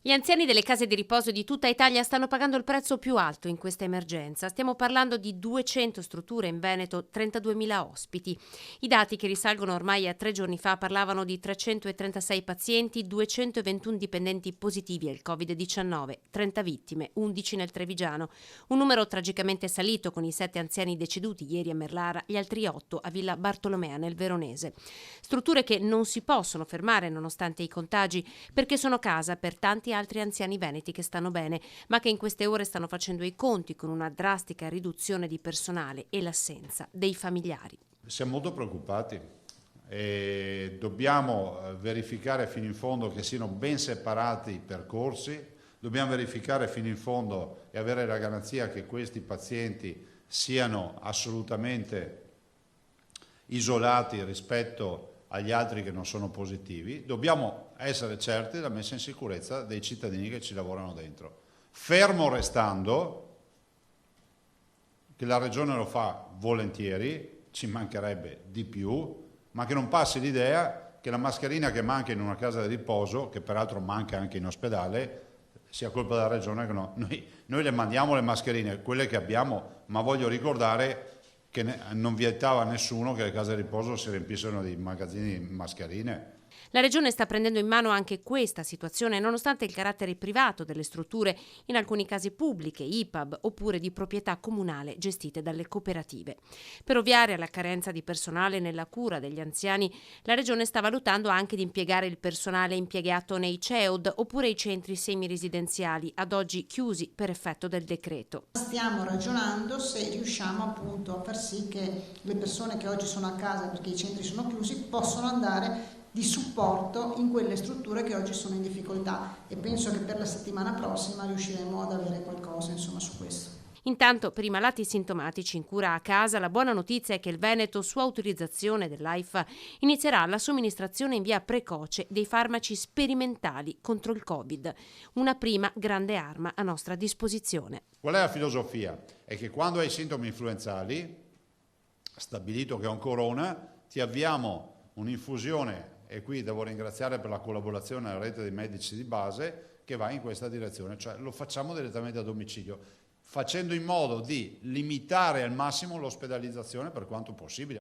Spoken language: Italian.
Gli anziani delle case di riposo di tutta Italia stanno pagando il prezzo più alto in questa emergenza. Stiamo parlando di 200 strutture in Veneto, 32.000 ospiti. I dati, che risalgono ormai a 3 giorni fa, parlavano di 336 pazienti, 221 dipendenti positivi al Covid-19, 30 vittime, 11 nel Trevigiano. Un numero tragicamente salito, con i 7 anziani deceduti ieri a Merlara, gli altri 8 a Villa Bartolomea nel Veronese. Strutture che non si possono fermare nonostante i contagi, perché sono casa per tanti altri anziani veneti che stanno bene, ma che in queste ore stanno facendo i conti con una drastica riduzione di personale e l'assenza dei familiari. Siamo molto preoccupati e dobbiamo verificare fino in fondo che siano ben separati i percorsi, dobbiamo verificare fino in fondo e avere la garanzia che questi pazienti siano assolutamente isolati rispetto agli altri che non sono positivi. Dobbiamo essere certi della messa in sicurezza dei cittadini che ci lavorano dentro. Fermo restando che la Regione lo fa volentieri, ci mancherebbe di più, ma che non passi l'idea che la mascherina che manca in una casa di riposo, che peraltro manca anche in ospedale, sia colpa della Regione. Che no. Noi le mandiamo le mascherine, quelle che abbiamo, ma voglio ricordare che non vietava nessuno che le case di riposo si riempissero di magazzini di mascherine. La Regione sta prendendo in mano anche questa situazione, nonostante il carattere privato delle strutture, in alcuni casi pubbliche, IPAB, oppure di proprietà comunale gestite dalle cooperative. Per ovviare alla carenza di personale nella cura degli anziani, la Regione sta valutando anche di impiegare il personale impiegato nei CEOD oppure i centri semiresidenziali, ad oggi chiusi per effetto del decreto. Stiamo ragionando se riusciamo appunto a far sì che le persone che oggi sono a casa perché i centri sono chiusi possano andare di supporto in quelle strutture che oggi sono in difficoltà, e penso che per la settimana prossima riusciremo ad avere qualcosa su questo. Intanto, per i malati sintomatici in cura a casa, la buona notizia è che il Veneto, su autorizzazione dell'AIFA, inizierà la somministrazione in via precoce dei farmaci sperimentali contro il Covid, una prima grande arma a nostra disposizione. Qual è la filosofia? È che quando hai sintomi influenzali, stabilito che è un corona, ti avviamo un'infusione, e qui devo ringraziare per la collaborazione della rete dei medici di base che va in questa direzione, cioè lo facciamo direttamente a domicilio, facendo in modo di limitare al massimo l'ospedalizzazione per quanto possibile.